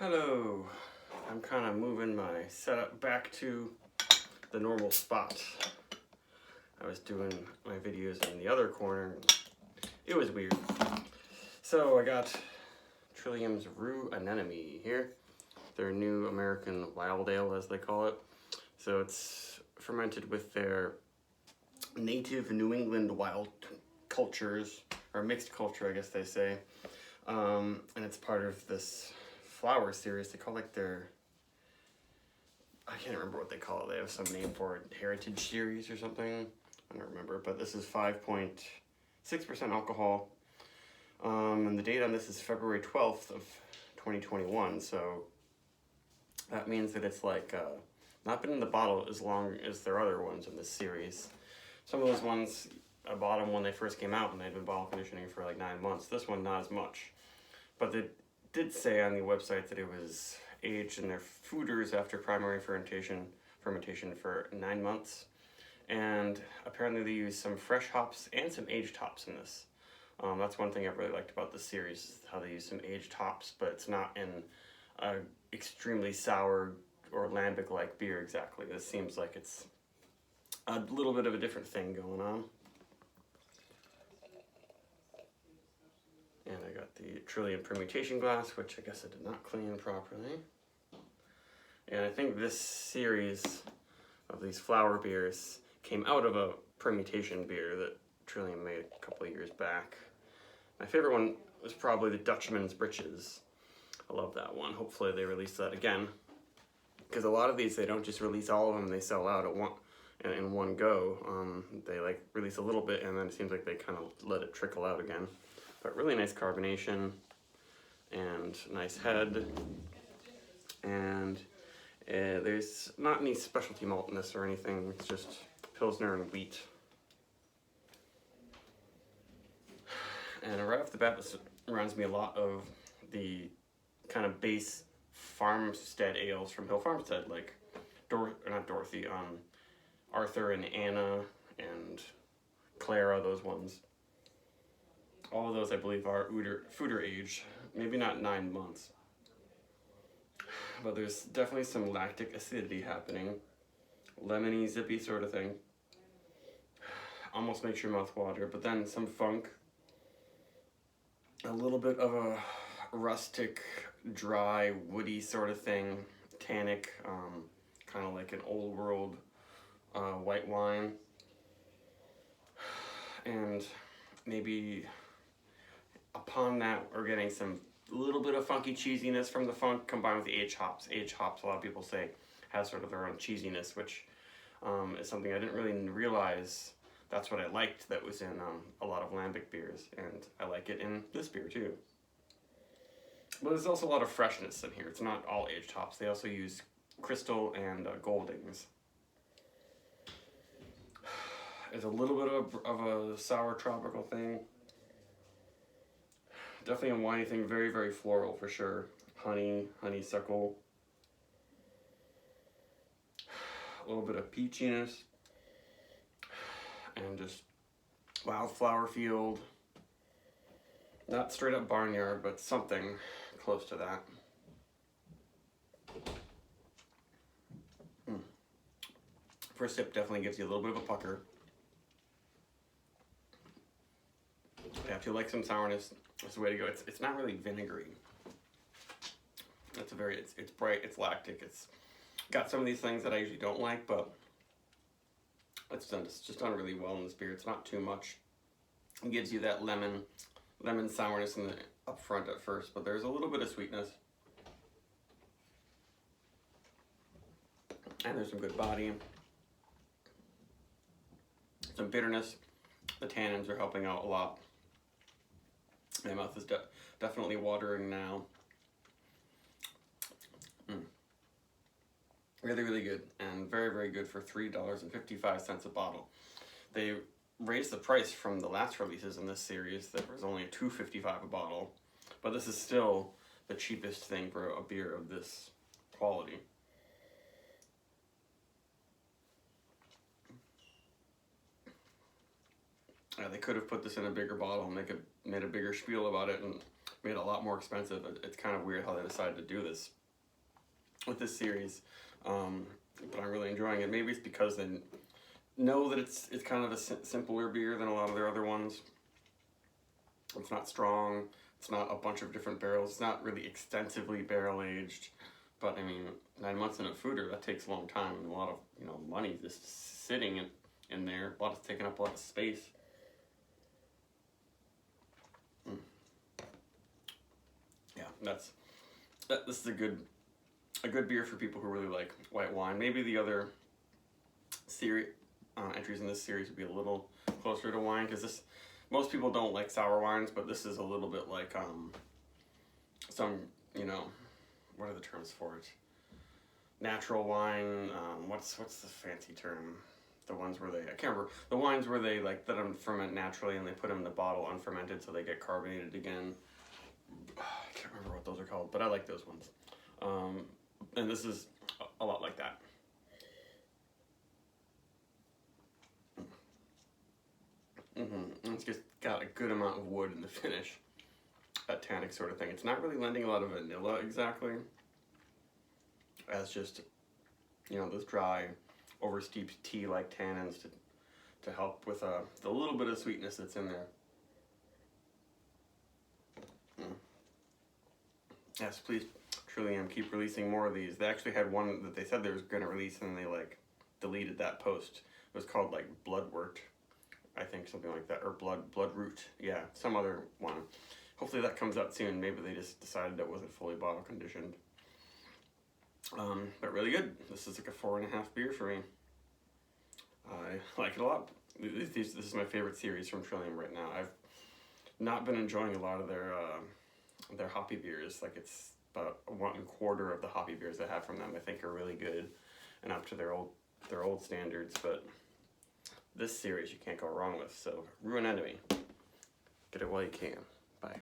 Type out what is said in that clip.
Hello, I'm kind of moving my setup back to the normal spot. I was doing my videos in the other corner. It was weird. So I got Trillium's Rue Anemone here. Their new American wild ale, as they call it. So it's fermented with their native New England wild cultures, or mixed culture, I guess they say. And it's part of this flower series. They call like their, I can't remember what they call it. They have some name for it, Heritage Series or something. I don't remember, but this is 5.6% alcohol. And the date on this is February 12th of 2021. So that means that it's like not been in the bottle as long as their other ones in this series. Some of those ones, I bought them when they first came out and they'd been bottle conditioning for like 9 months. This one, not as much. But they did say on the website that it was aged in their foeders after primary fermentation for 9 months. And apparently they use some fresh hops and some aged hops in this. That's one thing I really liked about this series, how they use some aged hops, but it's not in a extremely sour or lambic-like beer exactly. This seems like it's a little bit of a different thing going on. And I got the Trillium permutation glass, which I guess I did not clean properly. And I think this series of these flower beers came out of a permutation beer that Trillium made a couple of years back. My favorite one was probably the Dutchman's Britches. I love that one. Hopefully they release that again. Because a lot of these, they don't just release all of them, they sell out in one go. They like release a little bit and then it seems like they kind of let it trickle out again. But really nice carbonation and nice head. And there's not any specialty malt in this or anything. It's just Pilsner and wheat. And right off the bat, this reminds me a lot of the kind of base farmstead ales from Hill Farmstead, like Arthur and Anna and Clara, those ones. All of those, I believe, are foeder age, maybe not 9 months. But there's definitely some lactic acidity happening. Lemony, zippy sort of thing. Almost makes your mouth water, but then some funk. A little bit of a rustic, dry, woody sort of thing. Tannic, kind of like an old world white wine. And maybe upon that, we're getting some little bit of funky cheesiness from the funk combined with the aged hops. Aged hops, a lot of people say, has sort of their own cheesiness, which is something I didn't really realize. That's what I liked that was in a lot of lambic beers, and I like it in this beer too. But there's also a lot of freshness in here. It's not all aged hops. They also use Crystal and Goldings. There's a little bit of a sour tropical thing. Definitely a winey thing, very, very floral for sure. Honeysuckle. A little bit of peachiness. And just wildflower field. Not straight up barnyard, but something close to that. First sip definitely gives you a little bit of a pucker. Yeah, if you like some sourness, that's the way to go. It's not really vinegary. It's bright, it's lactic, it's got some of these things that I usually don't like, but it's just done really well in this beer. It's not too much. It gives you that lemon sourness in the up front at first, but there's a little bit of sweetness. And there's some good body. Some bitterness. The tannins are helping out a lot. My mouth is definitely watering now. Really, really good, and very, very good for $3.55 a bottle. They raised the price from the last releases in this series that was only $2.55 a bottle, but this is still the cheapest thing for a beer of this quality. They could have put this in a bigger bottle and made a bigger spiel about it and made it a lot more expensive. It's kind of weird how they decided to do this with this series, but I'm really enjoying it. Maybe it's because they know that it's kind of a simpler beer than a lot of their other ones. It's not strong. It's not a bunch of different barrels. It's not really extensively barrel aged. But I mean, 9 months in a foeder, that takes a long time and a lot of, you know, money just sitting in there. A lot of taking up a lot of space. Yeah, this is a good beer for people who really like white wine. Maybe the other series entries in this series would be a little closer to wine, because most people don't like sour wines, but this is a little bit like some, you know, what are the terms for it? Natural wine. What's the fancy term? The ones where I can't remember. The wines where they like let them ferment naturally and they put them in the bottle unfermented so they get carbonated again. I can't remember what those are called, but I like those ones. And this is a lot like that. It's just got a good amount of wood in the finish. That tannic sort of thing. It's not really lending a lot of vanilla exactly. As just, you know, those dry, oversteeped tea-like tannins to help with the little bit of sweetness that's in there. Yes, please, Trillium, keep releasing more of these. They actually had one that they said they was going to release, and they like deleted that post. It was called like Bloodwort, I think, something like that, or Bloodroot. Yeah, some other one. Hopefully that comes out soon. Maybe they just decided it wasn't fully bottle conditioned. But really good. This is like a 4.5 beer for me. I like it a lot. This is my favorite series from Trillium right now. I've not been enjoying a lot of their hoppy beers. Like, it's about 1/4 of the hoppy beers I have from them I think are really good and up to their old standards. But this series you can't go wrong with. So Ruin Enemy, get it while you can.